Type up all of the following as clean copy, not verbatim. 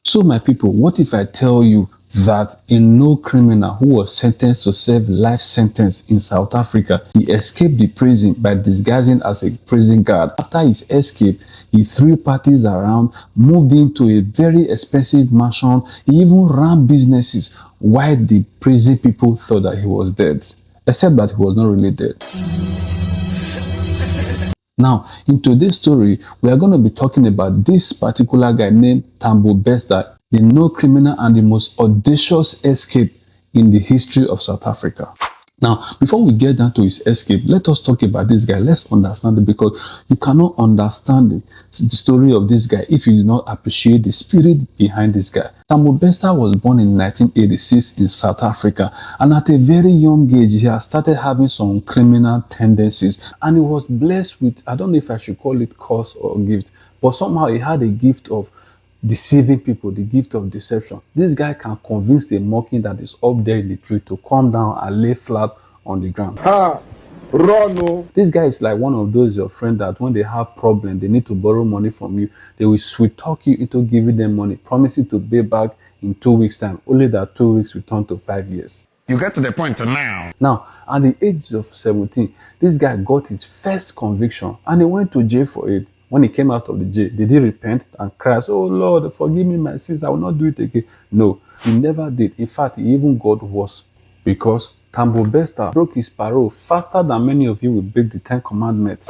So my people, what if I tell you that a no criminal who was sentenced to serve life sentence in South Africa, he escaped the prison by disguising as a prison guard. After his escape, he threw parties around, moved into a very expensive mansion, he even ran businesses while the prison people thought that he was dead. Except that he was not really dead. Now, in today's story, we are going to be talking about this particular guy named Thambo Bester, the no criminal and the most audacious escape in the history of South Africa. Now, before we get down to his escape, let us talk about this guy. Let's understand it, because you cannot understand the story of this guy if you do not appreciate the spirit behind this guy. Thambo Bester was born in 1986 in South Africa, and at a very young age, he has started having some criminal tendencies, and he was blessed with, I don't know if I should call it curse or gift, but somehow he had a gift of deceiving people, the gift of deception. This guy can convince the monkey that is up there in the tree to come down and lay flat on the ground. Run. This guy is like one of those your friend that when they have problem, they need to borrow money from you, they will sweet talk you into giving them money, promising to pay back in 2 weeks time, only that 2 weeks will turn to 5 years. You get to the point now. Now, at the age of 17, this guy got his first conviction and he went to jail for it. When he came out of the jail, did he repent and cry, "Oh Lord, forgive me my sins, I will not do it again"? No, he never did. In fact, he even got worse, because Thambo Bester broke his parole faster than many of you will break the 10 commandments.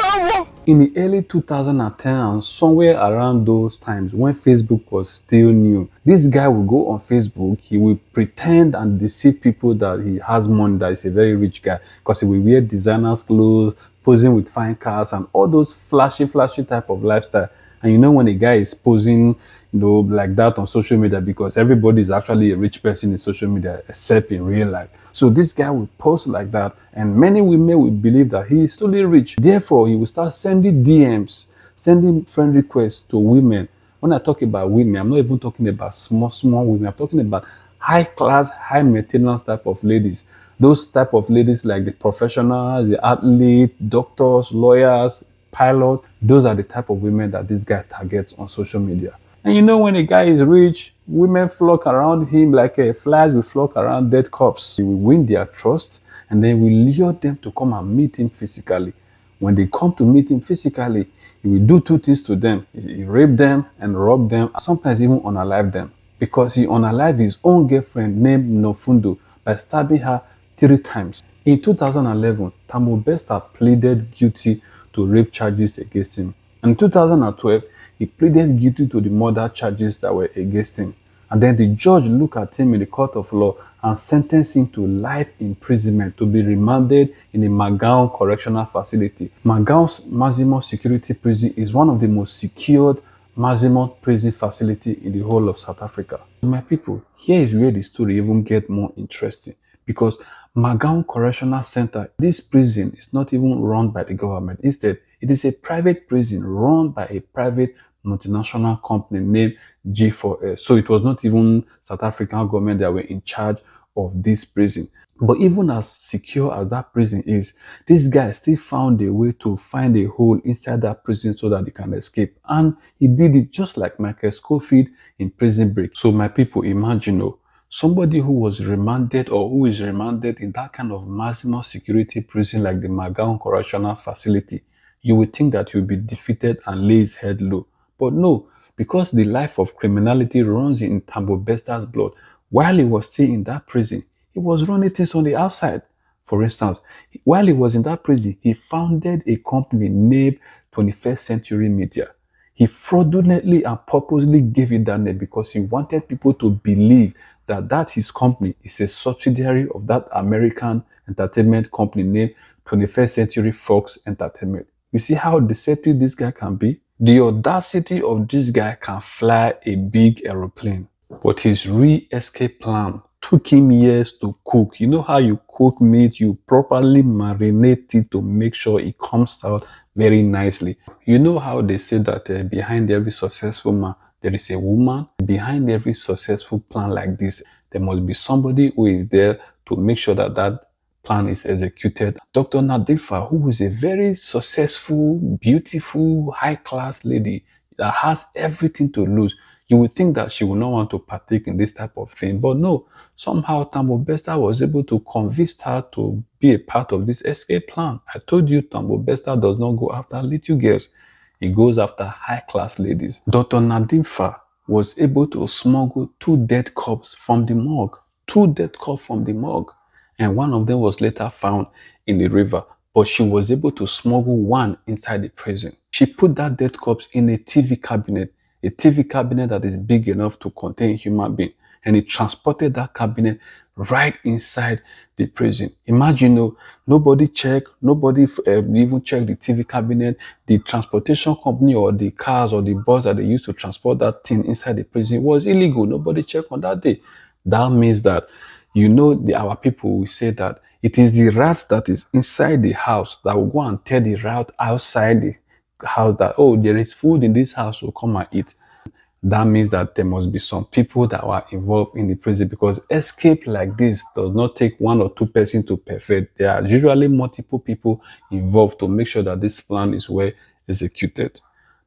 In the early 2010 and somewhere around those times when Facebook was still new, this guy will go on Facebook, he will pretend and deceive people that he has money, that he's a very rich guy, because he will wear designers clothes, posing with fine cars and all those flashy type of lifestyle. And you know when a guy is posing, like that on social media, because everybody is actually a rich person in social media except in real life. So this guy will post like that, and many women will believe that he is truly rich. Therefore, he will start sending DMs, sending friend requests to women. When I talk about women, I'm not even talking about small women. I'm talking about high class, high maintenance type of ladies. Those type of ladies like the professionals, the athletes, doctors, lawyers, pilots. Those are the type of women that this guy targets on social media. And you know when a guy is rich, women flock around him like flies will flock around dead corpse. He will win their trust and then will lure them to come and meet him physically. When they come to meet him physically, he will do 2 things to them. He rape them and rob them, sometimes even unalive them. Because he unalived his own girlfriend named Nofundo by stabbing her 3 times. In 2011, Thambo Bester pleaded guilty to rape charges against him. In 2012, he pleaded guilty to the murder charges that were against him. And then the judge looked at him in the court of law and sentenced him to life imprisonment to be remanded in the Magaon Correctional Facility. Magaon's maximum security prison is one of the most secured maximum prison facility in the whole of South Africa. My people, here is where the story even gets more interesting, because Magaon Correctional Center, this prison is not even run by the government. Instead, it is a private prison run by a private multinational company named G4S. So it was not even South African government that were in charge of this prison. But even as secure as that prison is, this guy still found a way to find a hole inside that prison so that he can escape. And he did it just like Michael Scofield in Prison Break. So my people, imagine somebody who was remanded or who is remanded in that kind of maximum security prison like the Magaon Correctional Facility. You would think that you'll be defeated and lay his head low. But no, because the life of criminality runs in Thambo Bester's blood, while he was still in that prison, he was running things on the outside. For instance, while he was in that prison, he founded a company named 21st Century Media. He fraudulently and purposely gave it that name because he wanted people to believe that his company is a subsidiary of that American entertainment company named 21st Century Fox Entertainment. You see how deceptive this guy can be? The audacity of this guy can fly a big aeroplane, but his real escape plan took him years to cook. You know how you cook meat, you properly marinate it to make sure it comes out very nicely. You know how they say that behind every successful man, there is a woman. Behind every successful plan like this, there must be somebody who is there to make sure that plan is executed. Dr. Nadifa, who is a very successful, beautiful, high-class lady that has everything to lose. You would think that she would not want to partake in this type of thing, but no. Somehow Thambo Bester was able to convince her to be a part of this escape plan. I told you Thambo Bester does not go after little girls. He goes after high-class ladies. Dr. Nadimfa was able to smuggle 2 dead corpses from the morgue. 2 dead corpses from the morgue. And one of them was later found in the river. But she was able to smuggle one inside the prison. She put that dead corpse in a TV cabinet that is big enough to contain a human being. And he transported that cabinet right inside the prison. Imagine, nobody checked, nobody even checked the TV cabinet. The transportation company or the cars or the bus that they used to transport that thing inside the prison was illegal. Nobody checked on that day. That means that, our people will say that it is the rat that is inside the house that will go and tell the rat outside the house that, oh, there is food in this house, so come and eat. That means that there must be some people that were involved in the prison, because escape like this does not take 1 or 2 persons to perfect. There are usually multiple people involved to make sure that this plan is well executed.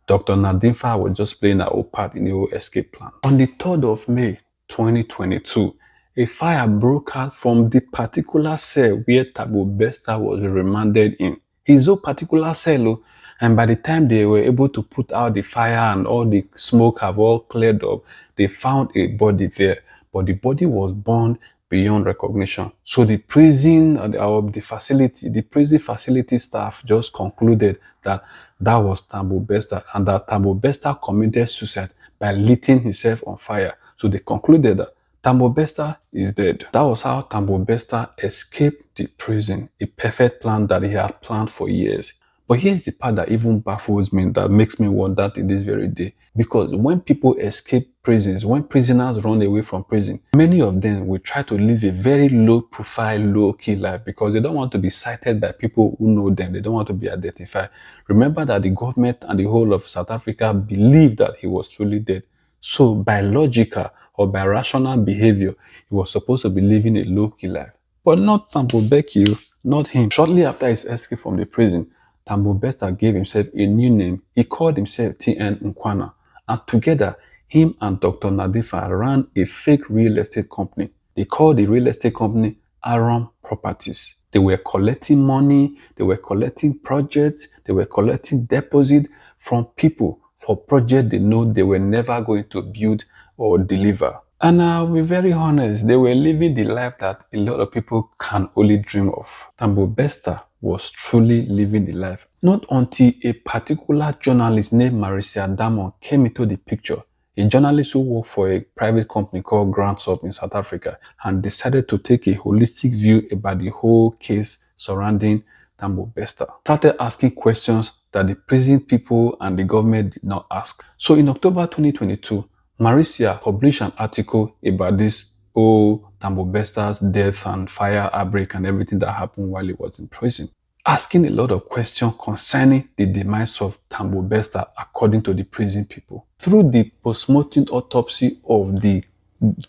Dr. Nadimfa was just playing her own part in the whole escape plan. On the 3rd of May 2022, a fire broke out from the particular cell where Thambo Bester was remanded in. His own particular cell. And by the time they were able to put out the fire and all the smoke have all cleared up, they found a body there. But the body was burned beyond recognition. So the prison the prison facility staff just concluded that that was Thambo Bester, and that Thambo Bester committed suicide by lighting himself on fire. So they concluded that Thambo Bester is dead. That was how Thambo Bester escaped the prison, a perfect plan that he had planned for years. But here's the part that even baffles me, that makes me wonder to this very day. Because when people escape prisons, when prisoners run away from prison, many of them will try to live a very low profile, low key life, because they don't want to be cited by people who know them. They don't want to be identified. Remember that the government and the whole of South Africa believed that he was truly dead. So by logical or by rational behavior, he was supposed to be living a low key life. But not Thambo Bester, not him. Shortly after his escape from the prison, Thambo Bester gave himself a new name. He called himself T.N. Nkwana. And together, him and Dr. Nadimfa ran a fake real estate company. They called the real estate company Aram Properties. They were collecting money, they were collecting projects, they were collecting deposits from people for projects they know they were never going to build or deliver. And I'll be very honest, they were living the life that a lot of people can only dream of. Thambo Bester was truly living the life. Not until a particular journalist named Marcia Damon came into the picture, a journalist who worked for a private company called Grant's in South Africa, and decided to take a holistic view about the whole case surrounding Thambo Bester. Started asking questions that the prison people and the government did not ask. So in October 2022, Marcia published an article about this whole Thambo Bester's death and fire outbreak and everything that happened while he was in prison, asking a lot of questions concerning the demise of Thambo Bester according to the prison people. Through the post-mortem autopsy of the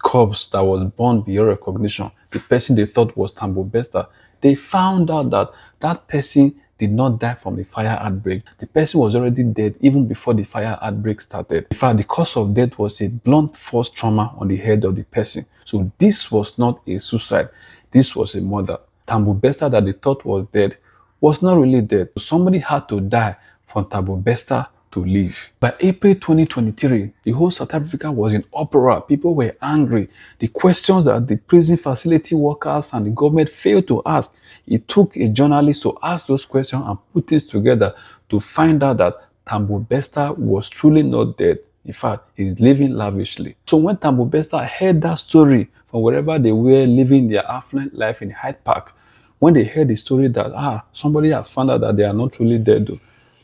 corpse that was burned beyond recognition, the person they thought was Thambo Bester, they found out that that person did not die from the fire outbreak. The person was already dead even before the fire outbreak started. In fact, the cause of death was a blunt force trauma on the head of the person. So this was not a suicide. This was a murder. Thambo Bester that they thought was dead was not really dead. Somebody had to die for Thambo Bester to live. By April 2023, the whole South Africa was in uproar. People were angry. The questions that the prison facility workers and the government failed to ask, it took a journalist to ask those questions and put things together to find out that Thambo Bester was truly not dead. In fact, he's living lavishly. So when Thambo Bester heard that story from wherever they were living their affluent life in Hyde Park, when they heard the story that somebody has found out that they are not truly dead,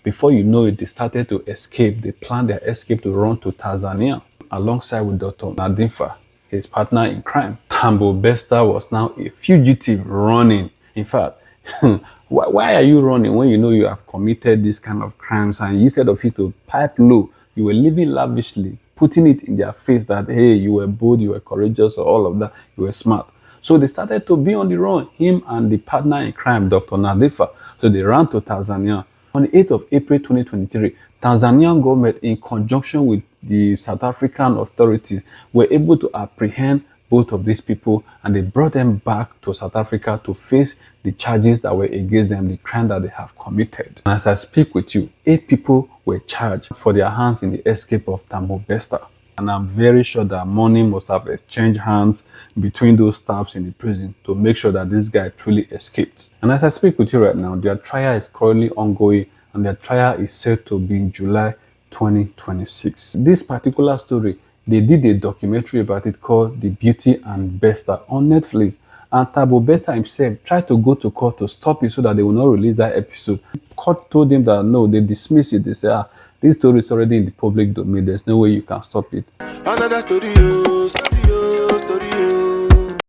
before you know it, they started to escape. They planned their escape to run to Tanzania alongside with Dr. Nadimfa, his partner in crime. Thambo Bester was now a fugitive running. In fact, why are you running when you know you have committed this kind of crimes, and instead of you to pipe low, you were living lavishly, putting it in their face that, hey, you were bold, you were courageous, or all of that, you were smart. So they started to be on the run, him and the partner in crime, Dr. Nadimfa. So they ran to Tanzania. On the 8th of April 2023, Tanzanian government, in conjunction with the South African authorities were able to apprehend both of these people, and they brought them back to South Africa to face the charges that were against them, the crime that they have committed. And as I speak with you, 8 people were charged for their hands in the escape of Thambo Bester. And I'm very sure that money must have exchanged hands between those staffs in the prison to make sure that this guy truly escaped. And as I speak with you right now, their trial is currently ongoing, and their trial is set to be in July 2026. This particular story, they did a documentary about it called The Beauty and Bester on Netflix. And Thambo Bester himself tried to go to court to stop it so that they will not release that episode. Court told him that no, they dismiss it. They say, this story is already in the public domain. There's no way you can stop it. Another story,